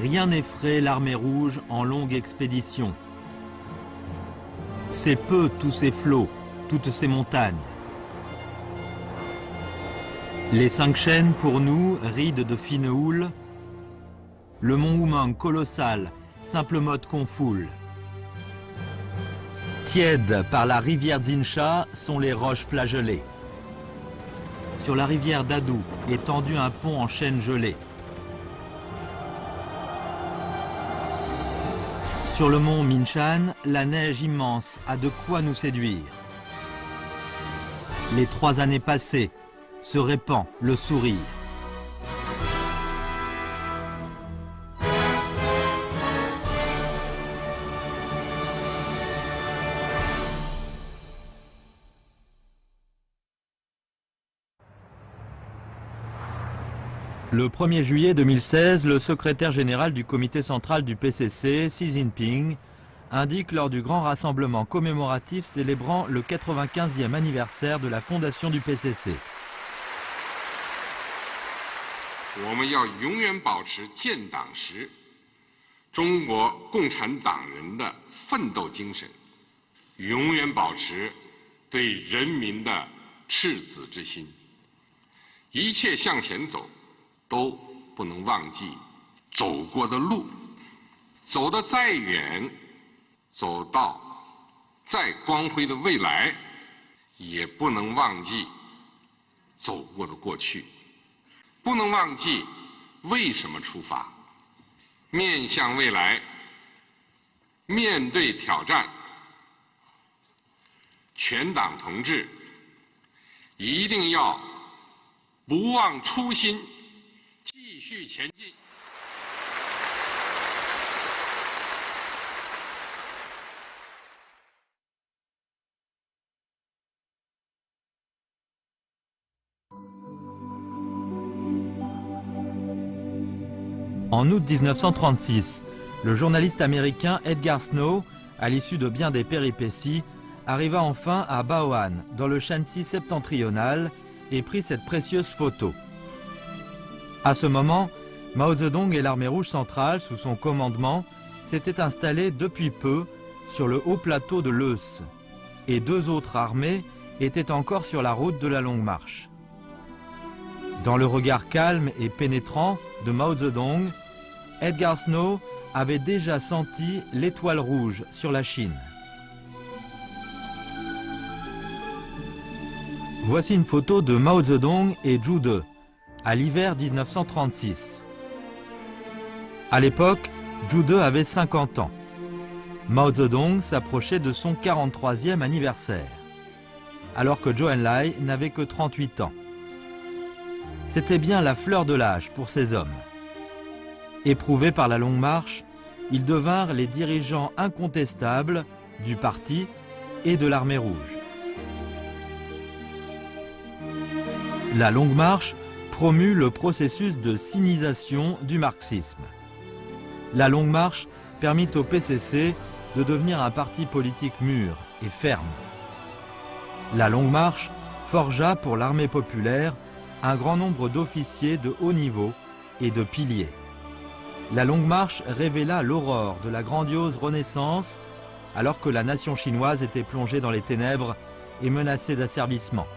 rien n'effraie l'armée rouge en longue expédition. C'est peu tous ces flots, toutes ces montagnes. Les 5 chaînes pour nous, rides de fine houle. Le mont Oumang colossal, simple mode qu'on foule. Tièdes par la rivière Zinsha sont les roches flagellées. Sur la rivière Dadou est tendu un pont en chêne gelé. Sur le mont Minshan, la neige immense a de quoi nous séduire. Les 3 années passées, se répand le sourire. Le 1er juillet 2016, le secrétaire général du comité central du PCC, Xi Jinping, indique lors du grand rassemblement commémoratif célébrant le 95e anniversaire de la fondation du PCC. 我们要永远保持建党时中国共产党人的奋斗精神，永远保持对人民的赤子之心，一切向前走都不能忘记走过的路，走得再远，走到再光辉的未来，也不能忘记走过的过去。 不能忘记为什么出发，面向未来，面对挑战，全党同志一定要不忘初心，继续前进。 En août 1936, le journaliste américain Edgar Snow, à l'issue de bien des péripéties, arriva enfin à Bao'an, dans le Shanxi septentrional, et prit cette précieuse photo. À ce moment, Mao Zedong et l'armée rouge centrale, sous son commandement, s'étaient installés depuis peu sur le haut plateau de Leuce, et 2 autres armées étaient encore sur la route de la Longue Marche. Dans le regard calme et pénétrant de Mao Zedong, Edgar Snow avait déjà senti l'étoile rouge sur la Chine. Voici une photo de Mao Zedong et Zhu De, à l'hiver 1936. À l'époque, Zhu De avait 50 ans. Mao Zedong s'approchait de son 43e anniversaire, alors que Zhou Enlai n'avait que 38 ans. C'était bien la fleur de l'âge pour ces hommes. Éprouvés par la longue marche, ils devinrent les dirigeants incontestables du parti et de l'armée rouge. La longue marche promut le processus de sinisation du marxisme. La longue marche permit au PCC de devenir un parti politique mûr et ferme. La longue marche forgea pour l'armée populaire un grand nombre d'officiers de haut niveau et de piliers. La longue marche révéla l'aurore de la grandiose Renaissance alors que la nation chinoise était plongée dans les ténèbres et menacée d'asservissement.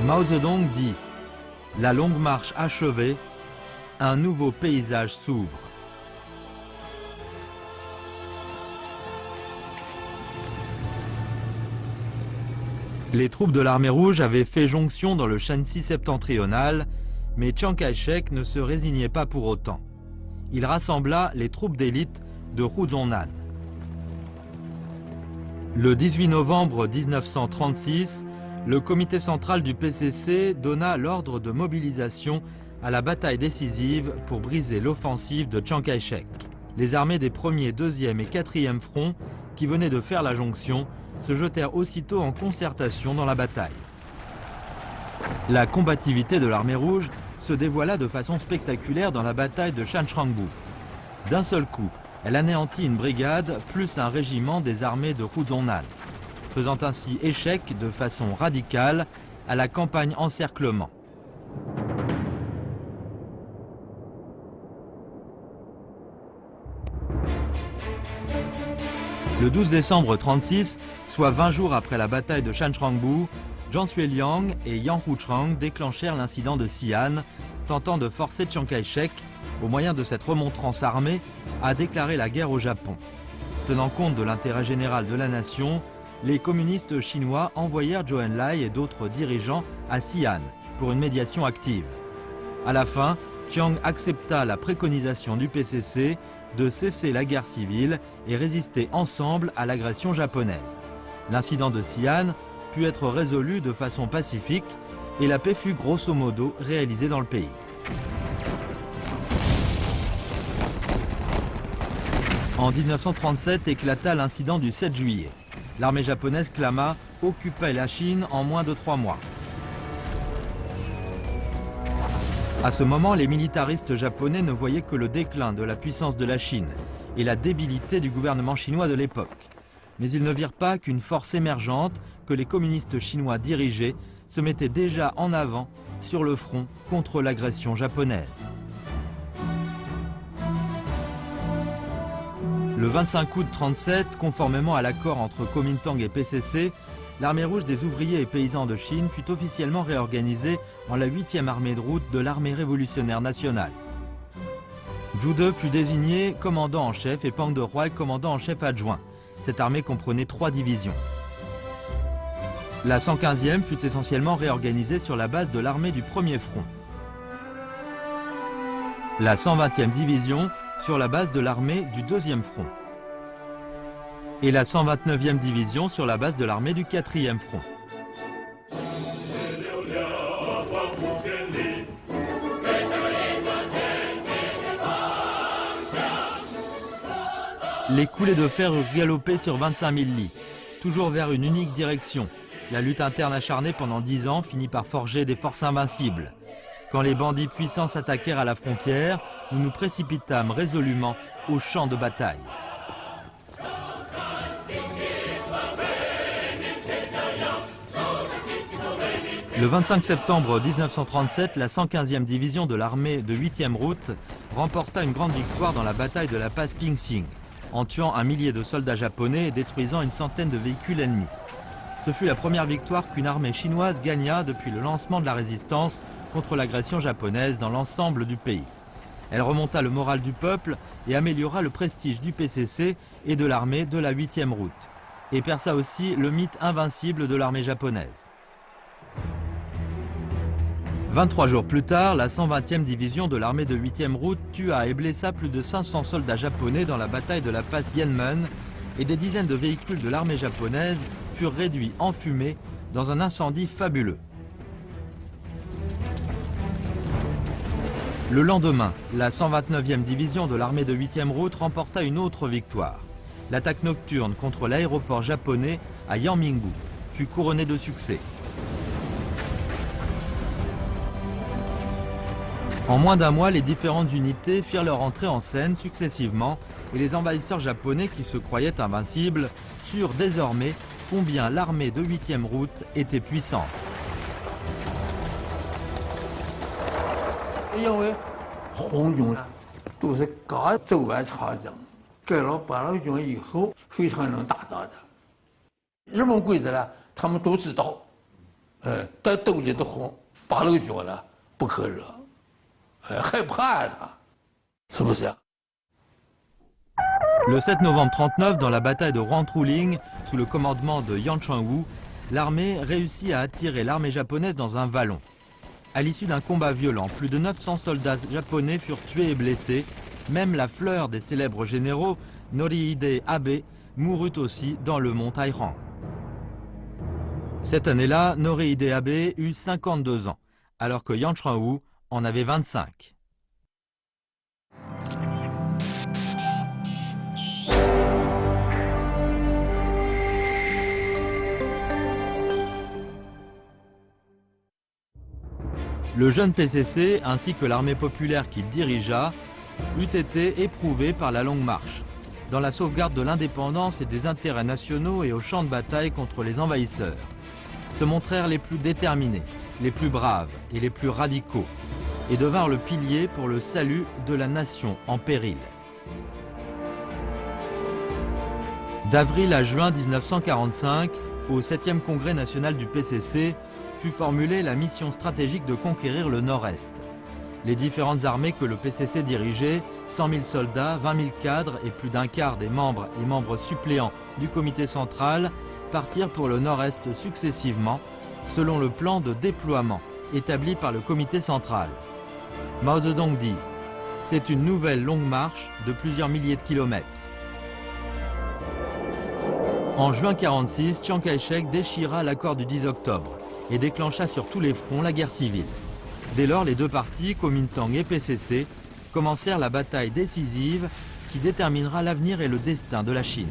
Mao Zedong dit « La longue marche achevée, un nouveau paysage s'ouvre ». Les troupes de l'armée rouge avaient fait jonction dans le Shanxi septentrional, mais Chiang Kai-shek ne se résignait pas pour autant. Il rassembla les troupes d'élite de Huzhongnan. Le 18 novembre 1936, le comité central du PCC donna l'ordre de mobilisation à la bataille décisive pour briser l'offensive de Chiang Kai-shek. Les armées des 1er, 2e et 4e fronts, qui venaient de faire la jonction, se jetèrent aussitôt en concertation dans la bataille. La combativité de l'armée rouge se dévoila de façon spectaculaire dans la bataille de Shanchangbu. D'un seul coup, elle anéantit une brigade plus un régiment des armées de Huzhongnan, faisant ainsi échec de façon radicale à la campagne encerclement. Le 12 décembre 1936, soit 20 jours après la bataille de Shanchangbu, Jiang Xueliang et Yang Huchang déclenchèrent l'incident de Xi'an, tentant de forcer Chiang Kai-shek, au moyen de cette remontrance armée, à déclarer la guerre au Japon. Tenant compte de l'intérêt général de la nation, les communistes chinois envoyèrent Zhou Enlai et d'autres dirigeants à Xi'an pour une médiation active. À la fin, Chiang accepta la préconisation du PCC de cesser la guerre civile et résister ensemble à l'agression japonaise. L'incident de Xi'an put être résolu de façon pacifique et la paix fut grosso modo réalisée dans le pays. En 1937 éclata l'incident du 7 juillet. L'armée japonaise clama « occuper la Chine en moins de 3 mois ». À ce moment, les militaristes japonais ne voyaient que le déclin de la puissance de la Chine et la débilité du gouvernement chinois de l'époque. Mais ils ne virent pas qu'une force émergente que les communistes chinois dirigeaient se mettait déjà en avant sur le front contre l'agression japonaise. Le 25 août 1937, conformément à l'accord entre Kuomintang et PCC, l'armée rouge des ouvriers et paysans de Chine fut officiellement réorganisée en la 8e armée de route de l'armée révolutionnaire nationale. Zhu De fut désigné commandant en chef et Pang Dehuai commandant en chef adjoint. Cette armée comprenait 3 divisions. La 115e fut essentiellement réorganisée sur la base de l'armée du premier front. La 120e division sur la base de l'armée du deuxième front. Et la 129e division sur la base de l'armée du 4e front. Les coulées de fer eurent galopé sur 25 000 lits, toujours vers une unique direction. La lutte interne acharnée pendant 10 ans finit par forger des forces invincibles. Quand les bandits puissants s'attaquèrent à la frontière, nous nous précipitâmes résolument au champ de bataille. Le 25 septembre 1937, la 115e division de l'armée de 8e route remporta une grande victoire dans la bataille de la passe Ping-Sing, en tuant 1 millier de soldats japonais et détruisant une centaine de véhicules ennemis. Ce fut la première victoire qu'une armée chinoise gagna depuis le lancement de la résistance contre l'agression japonaise dans l'ensemble du pays. Elle remonta le moral du peuple et améliora le prestige du PCC et de l'armée de la 8e route, et perça aussi le mythe invincible de l'armée japonaise. 23 jours plus tard, la 120e division de l'armée de 8e route tua et blessa plus de 500 soldats japonais dans la bataille de la passe Yanmen et des dizaines de véhicules de l'armée japonaise furent réduits en fumée dans un incendie fabuleux. Le lendemain, la 129e division de l'armée de 8e route remporta une autre victoire. L'attaque nocturne contre l'aéroport japonais à Yanmingbu fut couronnée de succès. En moins d'un mois, les différentes unités firent leur entrée en scène successivement et les envahisseurs japonais qui se croyaient invincibles surent désormais combien l'armée de 8e route était puissante. 因为红军都是刚走完长征，改了八路军以后非常能打仗的。日本鬼子呢，他们都知道，在兜里的红八路军呢不可惹，害怕他，是不是？ Le 7 novembre 1939, dans la bataille de Huangtruling, sous le commandement de Yang Changwu, l'armée réussit à attirer l'armée japonaise dans un vallon. À l'issue d'un combat violent, plus de 900 soldats japonais furent tués et blessés. Même la fleur des célèbres généraux, Norihide Abe, mourut aussi dans le mont Tairang. Cette année-là, Norihide Abe eut 52 ans, alors que Yang Changwu en avait 25. Le jeune PCC, ainsi que l'armée populaire qu'il dirigea, eût été éprouvé par la longue marche, dans la sauvegarde de l'indépendance et des intérêts nationaux et au champ de bataille contre les envahisseurs. Se montrèrent les plus déterminés, les plus braves et les plus radicaux, et devinrent le pilier pour le salut de la nation en péril. D'avril à juin 1945, au 7e congrès national du PCC, fut formulée la mission stratégique de conquérir le Nord-Est. Les différentes armées que le PCC dirigeait, 100 000 soldats, 20 000 cadres et plus d'un quart des membres et membres suppléants du comité central, partirent pour le Nord-Est successivement, selon le plan de déploiement établi par le comité central. Mao Zedong dit « C'est une nouvelle longue marche de plusieurs milliers de kilomètres ». En juin 1946, Chiang Kai-shek déchira l'accord du 10 octobre et déclencha sur tous les fronts la guerre civile. Dès lors, les deux partis, Kuomintang et PCC, commencèrent la bataille décisive qui déterminera l'avenir et le destin de la Chine.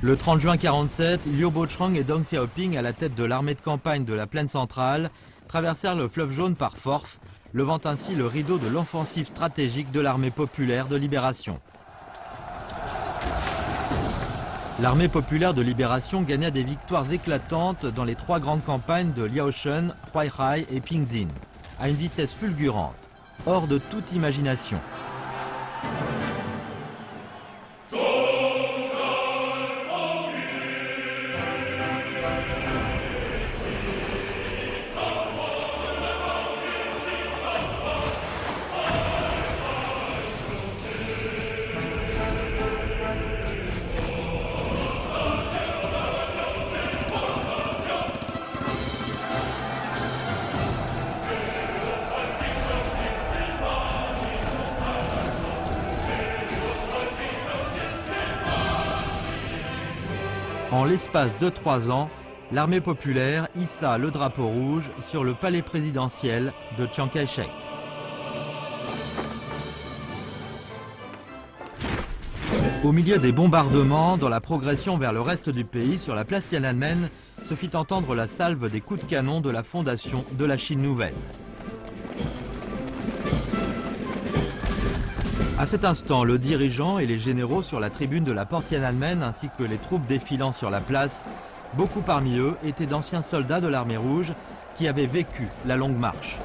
Le 30 juin 1947, Liu Bochang et Deng Xiaoping, à la tête de l'armée de campagne de la plaine centrale, traversèrent le fleuve Jaune par force, levant ainsi le rideau de l'offensive stratégique de l'armée populaire de libération. L'armée populaire de libération gagna des victoires éclatantes dans les trois grandes campagnes de Liaoshen, Huaihai et Pingzin, à une vitesse fulgurante, hors de toute imagination. En l'espace de 3 ans, l'armée populaire hissa le drapeau rouge sur le palais présidentiel de Chiang Kai-shek. Au milieu des bombardements, dans la progression vers le reste du pays, sur la place Tiananmen, se fit entendre la salve des coups de canon de la fondation de la Chine nouvelle. À cet instant, le dirigeant et les généraux sur la tribune de la porte Tiananmen ainsi que les troupes défilant sur la place, beaucoup parmi eux étaient d'anciens soldats de l'armée rouge qui avaient vécu la longue marche.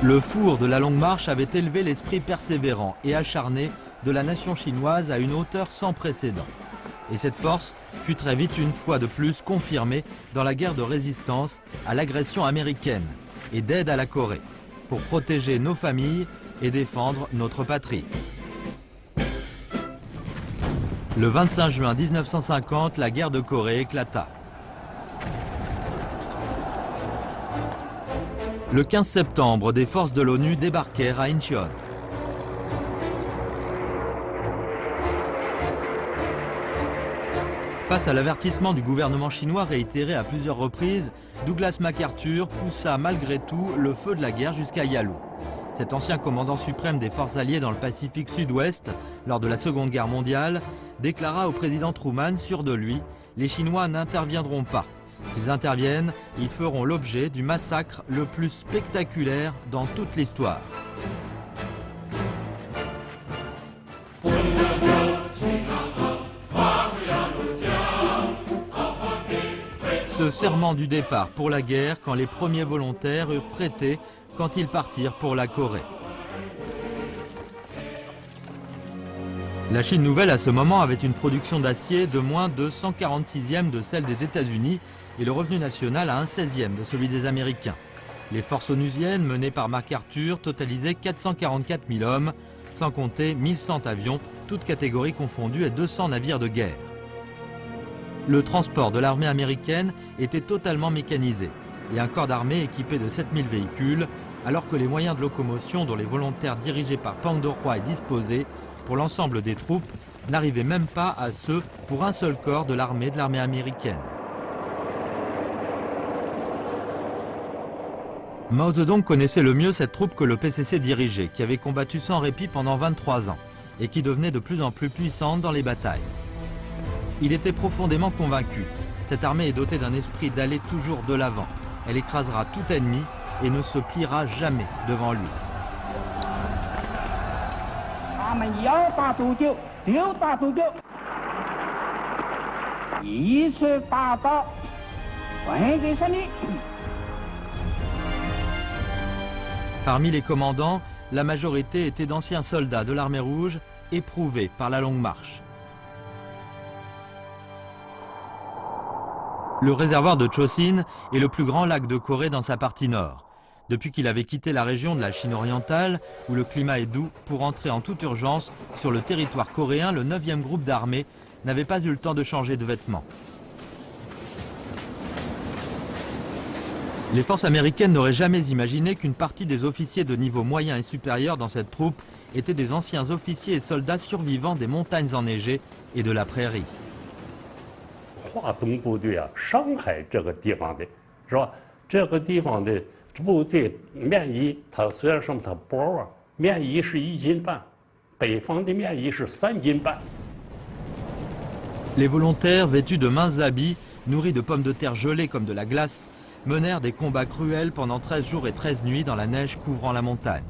Le four de la longue marche avait élevé l'esprit persévérant et acharné de la nation chinoise à une hauteur sans précédent. Et cette force fut très vite une fois de plus confirmée dans la guerre de résistance à l'agression américaine et d'aide à la Corée, pour protéger nos familles et défendre notre patrie. Le 25 juin 1950, la guerre de Corée éclata. Le 15 septembre, des forces de l'ONU débarquèrent à Incheon. Face à l'avertissement du gouvernement chinois réitéré à plusieurs reprises, Douglas MacArthur poussa malgré tout le feu de la guerre jusqu'à Yalu. Cet ancien commandant suprême des forces alliées dans le Pacifique Sud-Ouest, lors de la Seconde Guerre mondiale, déclara au président Truman, sûr de lui, « Les Chinois n'interviendront pas. S'ils interviennent, ils feront l'objet du massacre le plus spectaculaire dans toute l'histoire. » Ce serment du départ pour la guerre quand les premiers volontaires eurent prêté quand ils partirent pour la Corée. La Chine nouvelle à ce moment avait une production d'acier de moins de 146e de celle des États-Unis et le revenu national à 1/16e de celui des Américains. Les forces onusiennes menées par MacArthur totalisaient 444 000 hommes, sans compter 1100 avions, toutes catégories confondues, et 200 navires de guerre. Le transport de l'armée américaine était totalement mécanisé et un corps d'armée équipé de 7000 véhicules, alors que les moyens de locomotion dont les volontaires dirigés par Pang De-Huai disposaient pour l'ensemble des troupes n'arrivaient même pas à ceux pour un seul corps de l'armée américaine. Mao Zedong connaissait le mieux cette troupe que le PCC dirigeait, qui avait combattu sans répit pendant 23 ans et qui devenait de plus en plus puissante dans les batailles. Il était profondément convaincu. Cette armée est dotée d'un esprit d'aller toujours de l'avant. Elle écrasera tout ennemi et ne se pliera jamais devant lui. Parmi les commandants, la majorité étaient d'anciens soldats de l'armée rouge, éprouvés par la longue marche. Le réservoir de Chosin est le plus grand lac de Corée dans sa partie nord. Depuis qu'il avait quitté la région de la Chine orientale, où le climat est doux, pour entrer en toute urgence sur le territoire coréen, le 9e groupe d'armée n'avait pas eu le temps de changer de vêtements. Les forces américaines n'auraient jamais imaginé qu'une partie des officiers de niveau moyen et supérieur dans cette troupe étaient des anciens officiers et soldats survivants des montagnes enneigées et de la prairie. 华东部队啊，上海这个地方的，是吧？这个地方的部队面衣，它虽然说它薄啊，面衣是1斤半，北方的面衣是3斤半。Les volontaires, vêtus de minces habits, nourris de pommes de terre gelées comme de la glace, menèrent des combats cruels pendant 13 jours et 13 nuits dans la neige couvrant la montagne,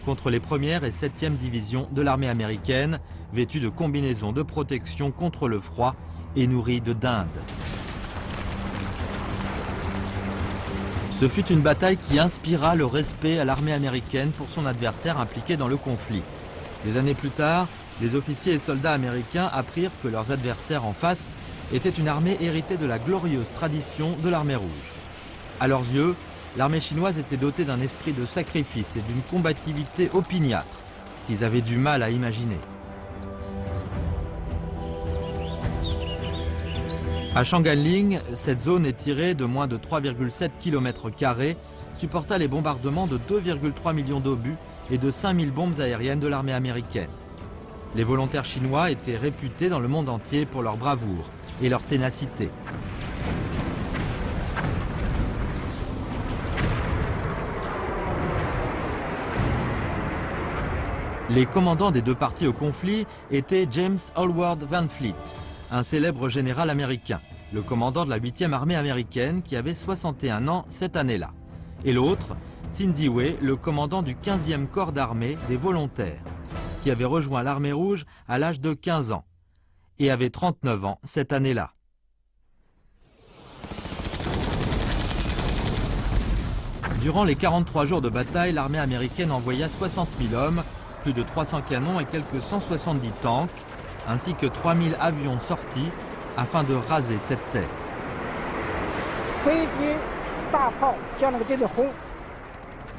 contre les 1e et 7e divisions de l'armée américaine, vêtues de combinaisons de protection contre le froid et nourris de dinde. Ce fut une bataille qui inspira le respect à l'armée américaine pour son adversaire impliqué dans le conflit. Des années plus tard, les officiers et soldats américains apprirent que leurs adversaires en face étaient une armée héritée de la glorieuse tradition de l'armée rouge. À leurs yeux, l'armée chinoise était dotée d'un esprit de sacrifice et d'une combativité opiniâtre qu'ils avaient du mal à imaginer. À Changanling, cette zone étirée de moins de 3,7 km², supporta les bombardements de 2,3 millions d'obus et de 5000 bombes aériennes de l'armée américaine. Les volontaires chinois étaient réputés dans le monde entier pour leur bravoure et leur ténacité. Les commandants des deux parties au conflit étaient James Hallward Van Fleet, un célèbre général américain, le commandant de la 8e armée américaine qui avait 61 ans cette année-là. Et l'autre, Tsin Ziwei, le commandant du 15e corps d'armée des volontaires, qui avait rejoint l'armée rouge à l'âge de 15 ans et avait 39 ans cette année-là. Durant les 43 jours de bataille, l'armée américaine envoya 60 000 hommes, plus de 300 canons et quelques 170 tanks, ainsi que 3000 avions sortis afin de raser cette terre. 飞机、大炮向那个阵地轰，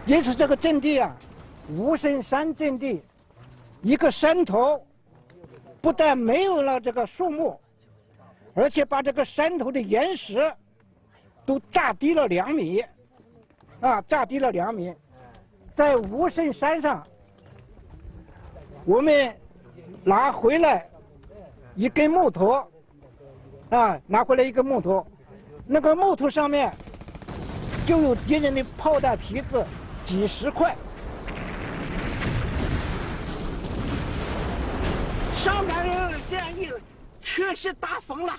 因此这个阵地啊，无深山阵地，一个山头不但没有了这个树木，而且把这个山头的岩石都炸低了2米，炸低了2米。在无深山上，我们拿回来一根木头，拿回来一根木头，那个木头上面就有敌人的炮弹皮子几十块。上面的建议确实打疯了，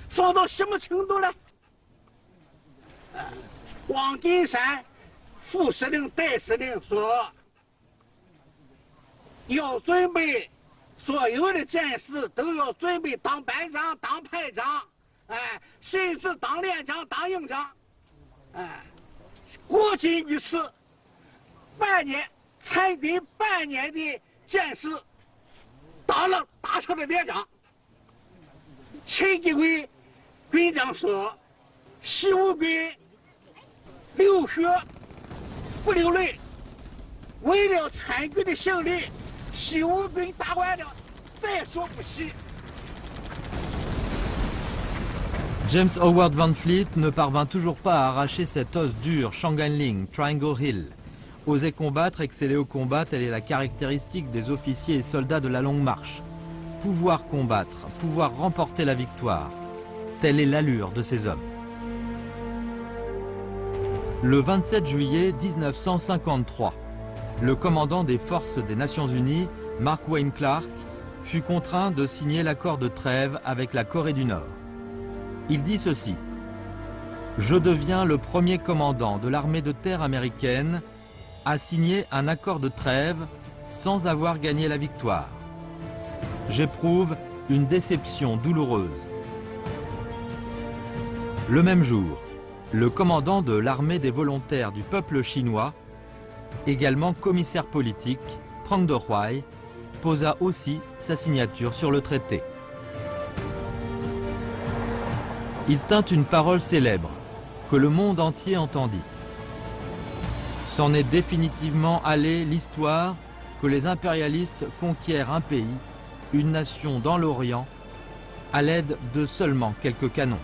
疯到什么程度呢？黄金山副司令、代司令说，要准备所有的战士都要准备当班长、当排长，甚至当连长、当营长，过去一次半年参军半年的战士当了大超的连长。陈继贵军长说：“习武军流血不流泪，为了参军的胜利，习武军打完了再说不惜。” James Howard Van Fleet ne parvint toujours pas à arracher cet os dur Changanling, Triangle Hill. Oser combattre, exceller au combat, telle est la caractéristique des officiers et soldats de la longue marche. Pouvoir combattre, pouvoir remporter la victoire, telle est l'allure de ces hommes. Le 27 juillet 1953, le commandant des forces des Nations Unies, Mark Wayne Clark, fut contraint de signer l'accord de trêve avec la Corée du Nord. Il dit ceci: « Je deviens le premier commandant de l'armée de terre américaine à signer un accord de trêve sans avoir gagné la victoire. J'éprouve une déception douloureuse. » Le même jour, le commandant de l'armée des volontaires du peuple chinois également commissaire politique, Prang Do Hwai, posa aussi sa signature sur le traité. Il tint une parole célèbre, que le monde entier entendit. C'en est définitivement allée l'histoire que les impérialistes conquièrent un pays, une nation dans l'Orient, à l'aide de seulement quelques canons.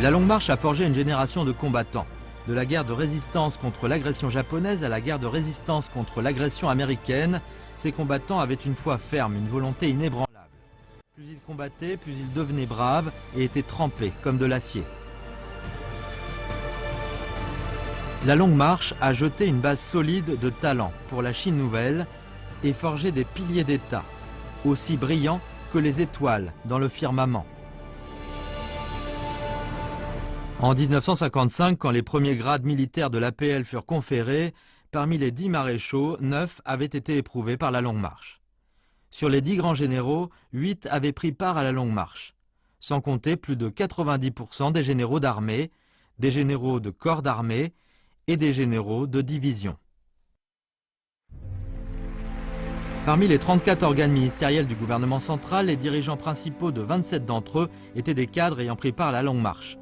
La Longue Marche a forgé une génération de combattants, de la guerre de résistance contre l'agression japonaise à la guerre de résistance contre l'agression américaine. Ces combattants avaient une foi ferme, une volonté inébranlable. Plus ils combattaient, plus ils devenaient braves et étaient trempés comme de l'acier. La Longue Marche a jeté une base solide de talent pour la Chine nouvelle et forgé des piliers d'État, aussi brillants que les étoiles dans le firmament. En 1955, quand les premiers grades militaires de l'APL furent conférés, parmi les 10 maréchaux, 9 avaient été éprouvés par la Longue Marche. Sur les 10 grands généraux, 8 avaient pris part à la Longue Marche, sans compter plus de 90% des généraux d'armée, des généraux de corps d'armée et des généraux de division. Parmi les 34 organes ministériels du gouvernement central, les dirigeants principaux de 27 d'entre eux étaient des cadres ayant pris part à la Longue Marche.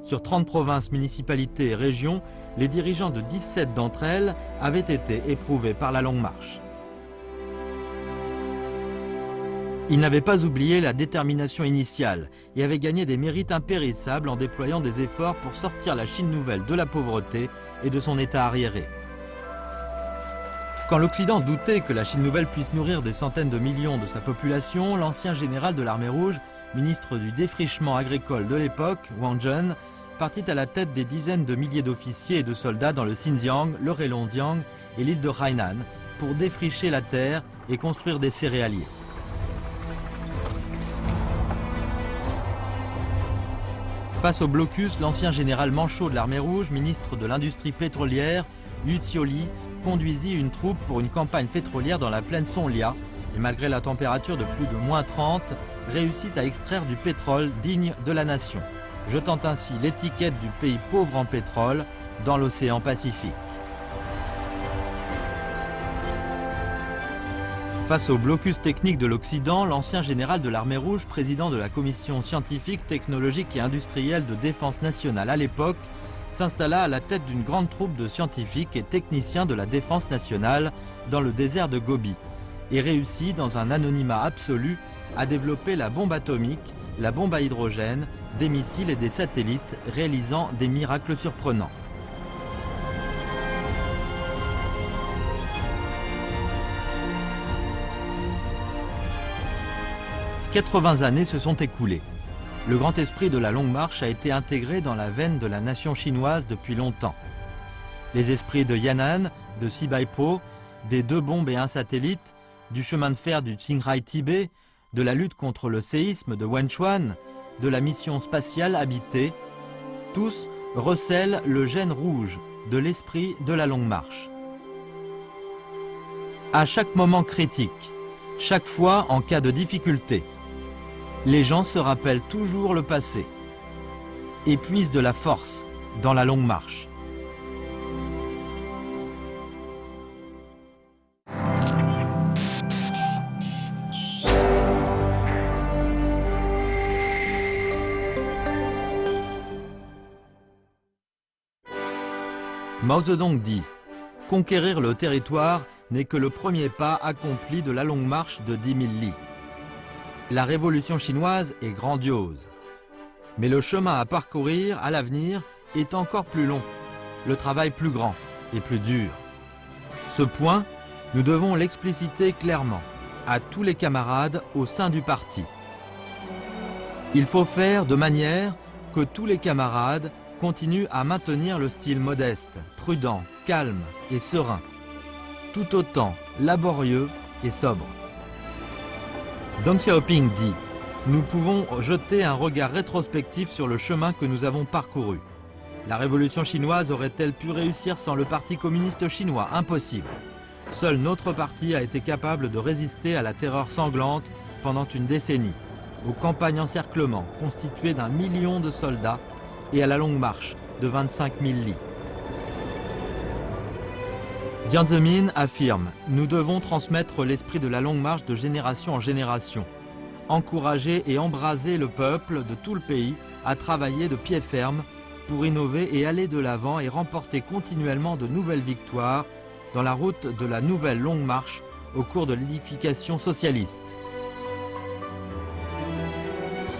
Sur 30 provinces, municipalités et régions, les dirigeants de 17 d'entre elles avaient été éprouvés par la Longue Marche. Ils n'avaient pas oublié la détermination initiale et avaient gagné des mérites impérissables en déployant des efforts pour sortir la Chine nouvelle de la pauvreté et de son état arriéré. Quand l'Occident doutait que la Chine nouvelle puisse nourrir des centaines de millions de sa population, l'ancien général de l'armée rouge, ministre du défrichement agricole de l'époque, Wang Zhen, partit à la tête des dizaines de milliers d'officiers et de soldats dans le Xinjiang, le Heilongjiang et l'île de Hainan pour défricher la terre et construire des céréaliers. Face au blocus, l'ancien général manchot de l'armée rouge, ministre de l'industrie pétrolière, Yu Xiaoli, conduisit une troupe pour une campagne pétrolière dans la plaine Songlia et malgré la température de plus de -30, réussit à extraire du pétrole digne de la nation, jetant ainsi l'étiquette du pays pauvre en pétrole dans l'océan Pacifique. Face au blocus technique de l'Occident, l'ancien général de l'armée rouge, président de la commission scientifique, technologique et industrielle de défense nationale à l'époque, s'installa à la tête d'une grande troupe de scientifiques et techniciens de la défense nationale dans le désert de Gobi et réussit, dans un anonymat absolu, à développer la bombe atomique, la bombe à hydrogène, des missiles et des satellites, réalisant des miracles surprenants. « 80 années se sont écoulées. Le grand esprit de la Longue Marche a été intégré dans la veine de la nation chinoise depuis longtemps. Les esprits de Yan'an, de Sibaipo, des 2 bombes et 1 satellite, du chemin de fer du Qinghai-Tibet, de la lutte contre le séisme de Wenchuan, de la mission spatiale habitée, tous recèlent le gène rouge de l'esprit de la Longue Marche. À chaque moment critique, chaque fois en cas de difficulté, les gens se rappellent toujours le passé et puisent de la force dans la Longue Marche. Mao Zedong dit « Conquérir le territoire n'est que le premier pas accompli de la longue marche de 10 000 li. La révolution chinoise est grandiose. Mais le chemin à parcourir à l'avenir est encore plus long, le travail plus grand et plus dur. Ce point, nous devons l'expliciter clairement à tous les camarades au sein du parti. Il faut faire de manière que tous les camarades continuent à maintenir le style modeste, prudent, calme et serein, tout autant laborieux et sobre. Deng Xiaoping dit « Nous pouvons jeter un regard rétrospectif sur le chemin que nous avons parcouru. La révolution chinoise aurait-elle pu réussir sans le Parti communiste chinois? Impossible. Seul notre parti a été capable de résister à la terreur sanglante pendant une décennie, aux campagnes encerclement constituées d'1 million de soldats et à la longue marche de 25 000 lits. Jiang Zemin affirme « Nous devons transmettre l'esprit de la longue marche de génération en génération, encourager et embraser le peuple de tout le pays à travailler de pied ferme pour innover et aller de l'avant et remporter continuellement de nouvelles victoires dans la route de la nouvelle longue marche au cours de l'édification socialiste. »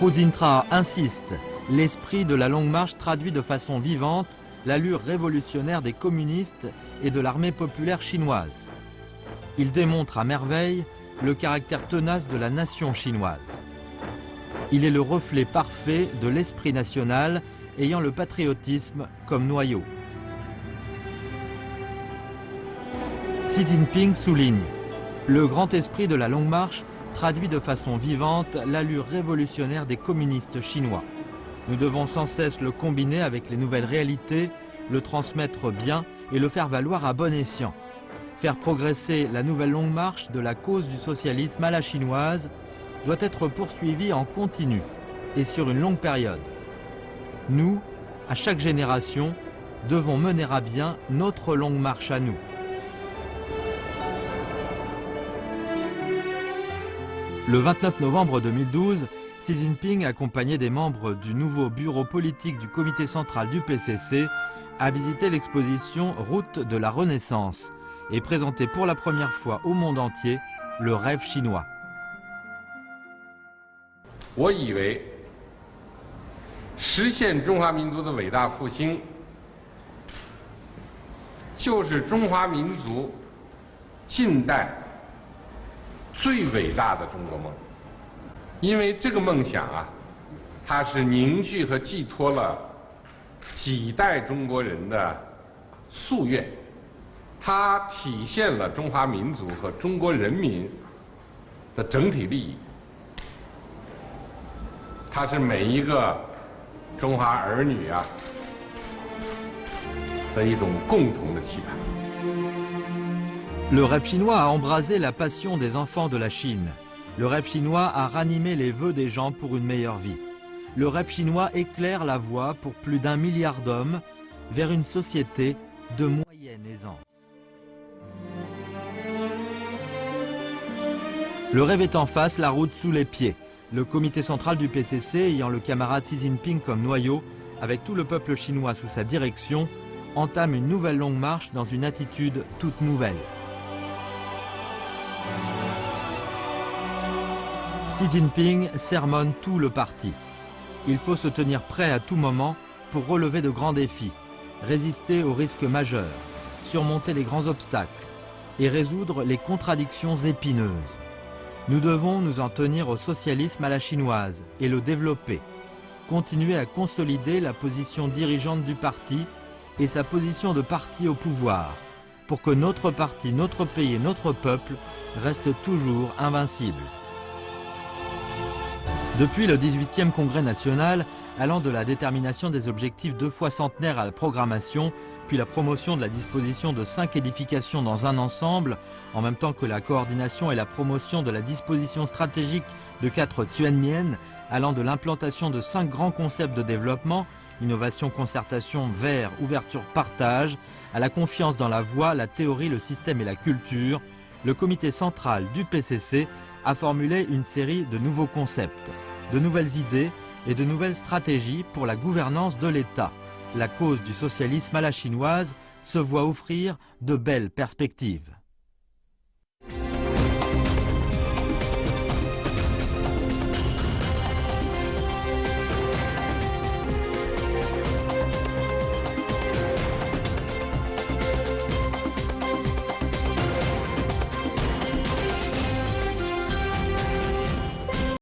Hu Jintao insiste, l'esprit de la longue marche traduit de façon vivante l'allure révolutionnaire des communistes et de l'armée populaire chinoise. Il démontre à merveille le caractère tenace de la nation chinoise. Il est le reflet parfait de l'esprit national ayant le patriotisme comme noyau. Xi Jinping souligne « Le grand esprit de la longue marche traduit de façon vivante l'allure révolutionnaire des communistes chinois. Nous devons sans cesse le combiner avec les nouvelles réalités, le transmettre bien et le faire valoir à bon escient. Faire progresser la nouvelle longue marche de la cause du socialisme à la chinoise doit être poursuivie en continu et sur une longue période. Nous, à chaque génération, devons mener à bien notre longue marche à nous. » Le 29 novembre 2012, Xi Jinping, accompagné des membres du nouveau bureau politique du comité central du PCC, a visité l'exposition Route de la Renaissance et présenté pour la première fois au monde entier le rêve chinois. 我以为实现中华民族的伟大复兴，就是中华民族近代最伟大的中国梦。因为这个梦想啊，它是凝聚和寄托了几代中国人的夙愿，它体现了中华民族和中国人民的整体利益，它是每一个中华儿女啊的一种共同的期盼。 Le rêve chinois a embrasé la passion des enfants de la Chine. Le rêve chinois a ranimé les vœux des gens pour une meilleure vie. Le rêve chinois éclaire la voie pour plus d'1 milliard d'hommes vers une société de moyenne aisance. Le rêve est en face, la route sous les pieds. Le comité central du PCC, ayant le camarade Xi Jinping comme noyau, avec tout le peuple chinois sous sa direction, entame une nouvelle longue marche dans une attitude toute nouvelle. Xi Jinping sermonne tout le parti. Il faut se tenir prêt à tout moment pour relever de grands défis, résister aux risques majeurs, surmonter les grands obstacles et résoudre les contradictions épineuses. Nous devons nous en tenir au socialisme à la chinoise et le développer, continuer à consolider la position dirigeante du parti et sa position de parti au pouvoir, pour que notre parti, notre pays et notre peuple restent toujours invincibles. Depuis le 18e Congrès national, allant de la détermination des objectifs 2 fois centenaires à la programmation, puis la promotion de la disposition de 5 édifications dans un ensemble, en même temps que la coordination et la promotion de la disposition stratégique de 4 Tuanmian, allant de l'implantation de 5 grands concepts de développement, innovation, concertation, vers, ouverture, partage, à la confiance dans la voie, la théorie, le système et la culture, le comité central du PCC a formulé une série de nouveaux concepts, de nouvelles idées et de nouvelles stratégies pour la gouvernance de l'État. La cause du socialisme à la chinoise se voit offrir de belles perspectives.